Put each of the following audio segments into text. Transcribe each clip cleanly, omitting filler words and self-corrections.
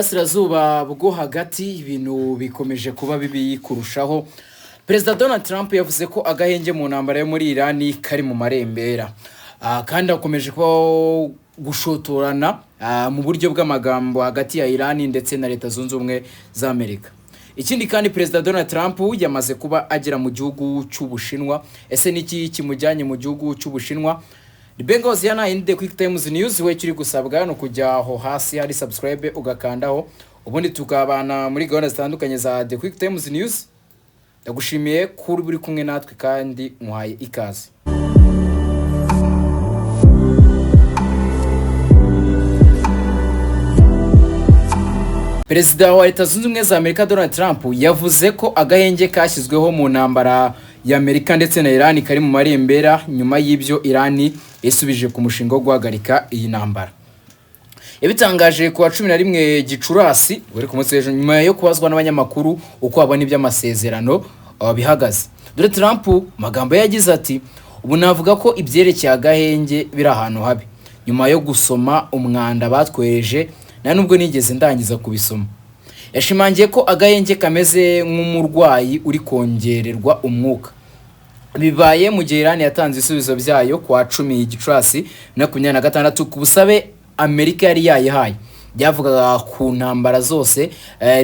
burasirazuba bwo hagati ibintu bikomeje kuba bibi kurushaho. Perezida Donald Trump yavuze ko agahenge mu ntambara yo muri Iran kari mu marembera, kandi akomeje ko gushotorana mu buryo bw'amagambo hagati ya Iran ndetse na Leta Zunze Ubumwe za Amerika. Ikindi kandi Perezida Donald Trump yamaze kuba agera mu gihugu cy'Ubushinwa. Ese niki kimujyanye mu gihugu cy'Ubushinwa? Gukozanyaho in the quick times news, we kiri gusabwa no kujya aho hasi hari subscribe ugakandaho, ubundi tukabana muri gahunda zitandukanye za the quick times news. Ndagushimiye kuri buri kumwe natwe kandi nkwaye ikaze. Perezida wa Leta Zunze Ubumwe za Amerika Donald Trump yavuze ko agahenge kashyizweho mu ntambara ya Amerika ndetse na Iran kari mu marembera nyuma y'ibyo Iran yasubije ku mushinga wo guhagarika iyi ntambara. Yabitangaje ku wa 11 Gicurasi uri ku munsi w'ejo nyuma yo kubazwa n'abanyamakuru uko abona iby'amasezerano bihagaze. Donald Trump magambo yagize ati, ubu navuga ko ibyerekeye agahenge biri ahantu habi nyuma yo gusoma umwanda batwereje na nubwo nigeze ndangiza kubisoma. Yashimangiye ko agahenge kameze nk'umurwayi uri kongererwa umwuka. Bibaye mu gihe Iran yatanze isubizo byayo ku wa 10 Gicurasi 2026 ku busabe Amerika yari yayihaye. Byavugaga ku ntambara zose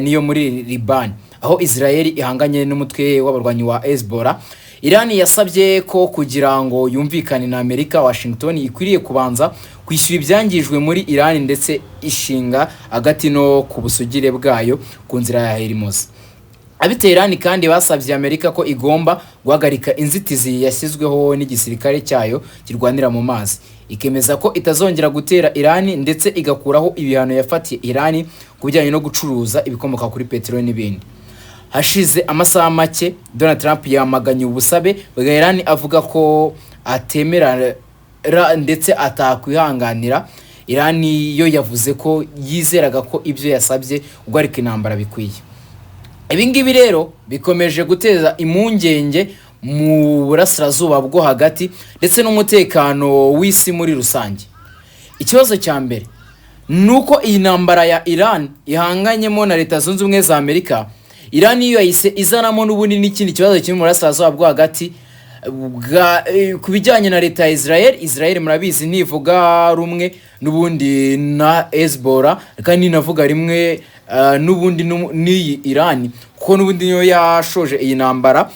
niyo muri Liban, aho Israel ihanganye n'umutwe w'abarwanyi wa Hezbollah. Iran yasabye ko kugira ngo yumvikane na Amerika, Washington ikwiriye kubanza kwishyura ibyangijwe muri Iran ndetse ishinga agati no ku busugire bwayo ku nzira ya Hormuz. Abiterani kandi basabye Amerika ko igomba guhagarika inzitizi yashyizweho n'igisirikare cyayo kirwanira mu mazi, ikemeza ko itazongera gutera Iran ndetse igakuraho ibihano yafatiye Iran kubijyanye no gucuruza ibikomoka kuri peteroli n'ibindi. Hashize amasaha make Donald Trump yamaganye ubusabe bwa Iran avuga ko atemera ndetse atakwihanganira. Iran yo yavuze ko yizeraga ko ibyo yasabye guhagarika intambara bikwiye. Ibingibi rero bikomeje guteza impungenge mu burasirazuba bwo hagati ndetse n'umutekano w'isi muri rusange. Ikibazo cya mbere nuko iyi ntambara ya Iran ihanganyemo na Leta Zunze Ubumwe za Amerika, Iran yo yahise izanamo n'ubundi n'ikindi kibazo kiri mu burasirazuba bwo hagati kubijyanye na leta ya Israel murabizi ntivuga rumwe n'ubundi na Hezbollah, kandi navuga rimwe n'ubundi n'iyi Iran kuko n'ubundi niyo yashoje iyi ntambara.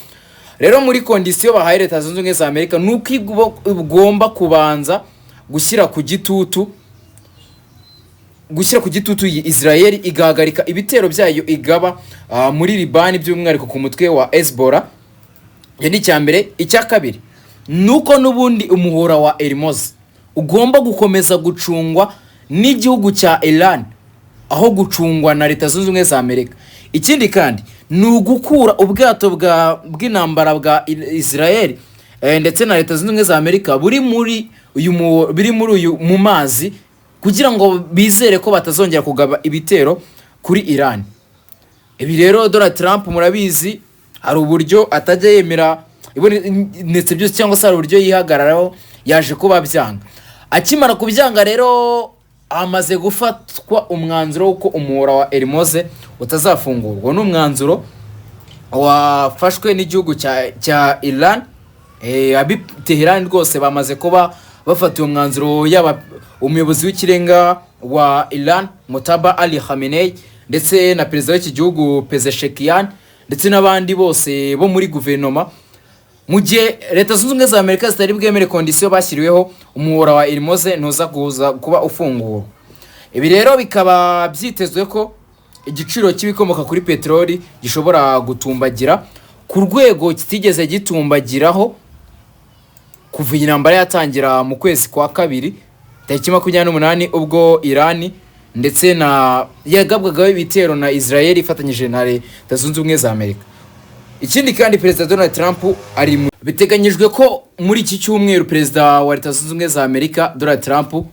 Rero muri kondisiyo bahaye Leta Zunze Ubumwe za Amerika nuko igomba kubanza gushyira ku gitutu Israel igahagarika ibitero byayo igaba muri Liban by'umwihariko ku mutwe wa Hezbollah. Yandi cyambere. Icya kabiri nuko nubundi umuhora wa Hormuz ugomba gukomeza gucungwa n'igihugu cya Iran aho gucungwa na Leta Zunze Ubumwe za Amerika. Ikindi kandi nugukura ubwato bw'intambara bwa Israel ndetse na Leta Zunze Ubumwe za Amerika biri muri uyu mu mazi kugira ngo bizere ko batazongera kugaba ibitero kuri Iran. Ibi rero Donald Trump murabizi hari uburyo atajya yemera ndetse byose cyangwa se hari uburyo yihagararaho, yaje kuba byanga. Akimara kubyanga rero amaze gufatwa umwanzuro w'uko umuhora wa Hormuz utazafungurwa. N'umwanzuro wafashwe n'igihugu cya Iran. Abiteherani rwose bamaze kuba bafatiye umwanzuro yaba umuyobozi w'ikirenga wa Iran Mutaba Ali Khamenei ndetse na perezida w'iki gihugu Pezeshkian ndetse n'abandi bose bo muri guverinoma, mu gihe Leta Zunze Ubumwe za Amerika zitari bwemere kondisiyo bashyiriweho umuhora wa Hormuz ntuza kuba ufunguwe. Ibi rero bikaba byitezwe ko igiciro cy'ibikomoka kuri peteroli gishobora gutumbagira ku rwego kitigeze gitumbagiraho kuva iyi ntambara yatangira mu kwezi kwa kabiri tariki 28 ubwo Iran ndetse na yagabwagaho ibitero na Israel ifatanyije na Leta Zunze Ubumwe za Amerika. Ikindi kandi Perezida Donald Trump biteganyijwe ko muri iki cyumweru Perezida wa Leta Zunze Ubumwe za Amerika Donald Trump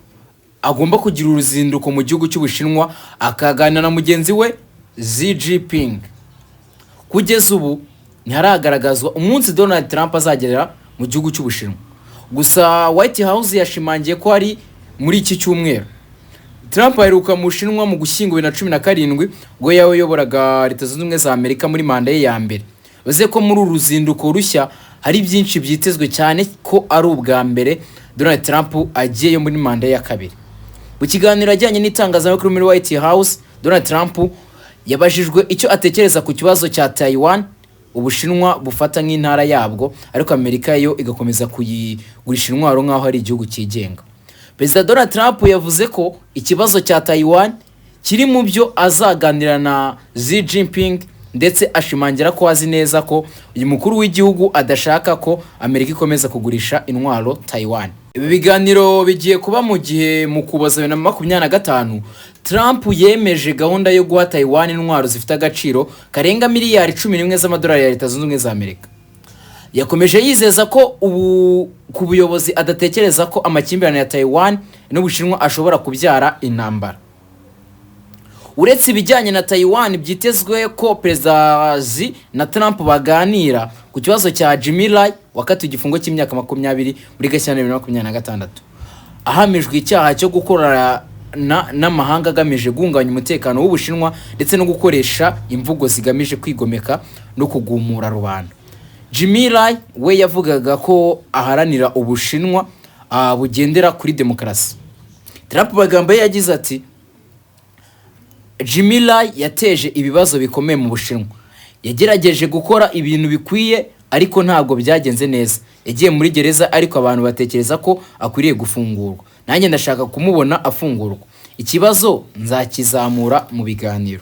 agomba kugira uruzinduko mu gihugu cy'Ubushinwa akaganira na mugenzi we Xi Jinping. Kugeza ubu ntiharagaragazwa umunsi Donald Trump azagerera mu gihugu cy'Ubushinwa. Gusa White House yashimangiye ko ari muri iki cyumweru. Trump aheruka mu Bushinwa mu Gushyingo 2017 ubwo yayoboraga Leta Zunze Ubumwe za Amerika muri manda ye ya mbere. Bivuze ko muri uruzinduko rushya hari byinshi byitezwe cyane ko ari ubwa mbere Donald Trump agiye muri manda ya kabiri. Mu kiganiro ajyanye n'itangazamakuru muri White House, Donald Trump yabajijwe icyo atekereza ku kibazo cya Taiwan, Ubushinwa bufata nk'intara yabwo ariko Amerika yo igakomeza kuyigurisha intwaro nk'aho ari igihugu cyigenga. Perezida Donald Trump yavuze ko ikibazo cya Taiwan kiri mu byo azaganira na Xi Jinping, ndetse ashimangira ko azi neza ko uyu mukuru w'igihugu adashaka ko Amerika ikomeza kugurisha intwaro Taiwan. Ibi biganiro bigiye kuba mu gihe mu Ukuboza 2025 Trump yemeje gahunda yo guha Taiwan intwaro zifite agaciro karenga miliyari 11 z'amadolari ya Leta Zunze Ubumwe za Amerika. Yakomeje yizeza ko ubu ku buyobozi adatekereza ko amakimbirane ya Taiwan n'Ubushinwa ashobora kubyara intambara. Uretse ibijyanye na Taiwan, byitezwe ko Perezida Xi na Trump baganira ku kibazo cya Jimmy Lai wakatiwe igifungo cy'imyaka 20 muri Gashyantare 2026 ahamijwe icyaha cyo gukorana n'amahanga agamije guhungabanya umutekano w'Ubushinwa ndetse no gukoresha imvugo zigamije kwigomeka no kugumura rubanda. Jimmy Lai we yavugaga ko aharanira Ubushinwa bugendera kuri demokarasi. Trump Bwagambanye yagize ati Jimmy Lai yateje ibibazo bikomeye mu Bushinwa. Yagerageje gukora ibintu bikwiye ariko ntabwo byagenze neza. Yagiye muri gereza ariko abantu batekereza ko akwiriye gufungurwa. Nanjye ndashaka kumubona afungurwa. Ikibazo nzakizamura mu biganiro.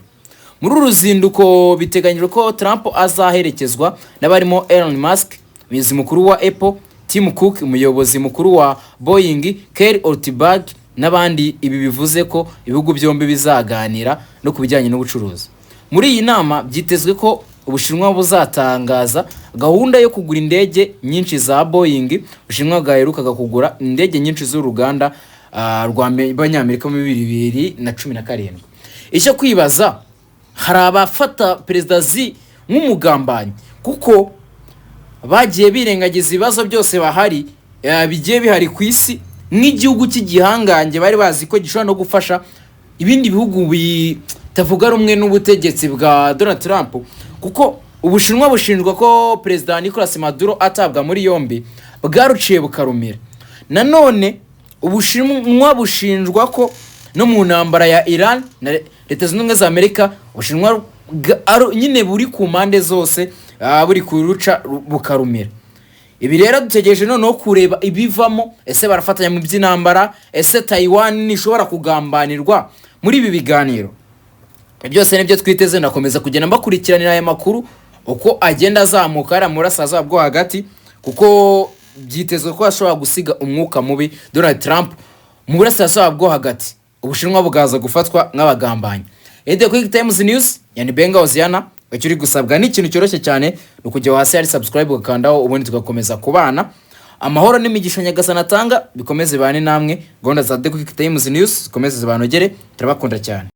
Muri uruzinduko biteganyijwe ko Trump azaherekezwa n'abarimo Elon Musk, umuyobozi mukuru wa Apple, Tim Cook, umuyobozi mukuru wa Boeing, Kelly Ortberg n'abandi. Ibi bivuze ko ibihugu byombi bizaganira no kubijyanye n'ubucuruzi. Muri iyi nama byitezwe ko Ubushinwa buzatangaza gahunda yo kugura indege nyinshi za Boeing. Ubushinwa bwaherukaga kugura indege nyinshi z'uruganda rw'Abanyamerika mu 2017. Icyo kwibaza, hari abafata Perezida Xi nk'umugambanyi kuko bagiye birengagiza ibibazo byose bahari bigiye bihari ku isi nk'igihugu cy'igihangange bari bazi ko gishobora no gufasha ibindi bihugu bitavuga rumwe n'ubutegetsi bwa Donald Trump, kuko Ubushinwa bushinjwa ko Perezida Nicolas Maduro atabwa muri yombi bwaruciye bukarumira. Nanone Ubushinwa bushinjwa ko no mu ntambara ya Iran na Leta Zunze Ubumwe za Amerika Ubushinwa nyine buri ku mpande zose buri kuruca bukarumira. Ibi rero dutegereje noneho kureba ibivamo. Ese barafatanya mu by'intambara? Ese Taiwan nishobora kugambanirwa muri ibi biganiro? Byose nibyo twiteze. Nakomeza kugenda mbakurikiranira aya makuru uko agenda azamuka ari murasaza bwo hagati, kuko byitezwe ko ashobora gusiga umwuka mubi Donald Trump mu burasirazuba bwo hagati. Ubushinwa bugaza gufatwa nk'abagambanyi. The Quick Times News yani Benga Oziana. Icyo uri gusabwa ni ikintu cyoroshye cyane, ukujya hasi hari subscribe ugakandaho, ubundi tugakomeza kubana. Amahoro n'imigisha Nyagasani atanga bikomeze bane namwe. Gahunda za The Quick Times News zikomeze zibanogere. Turabakunda cyane.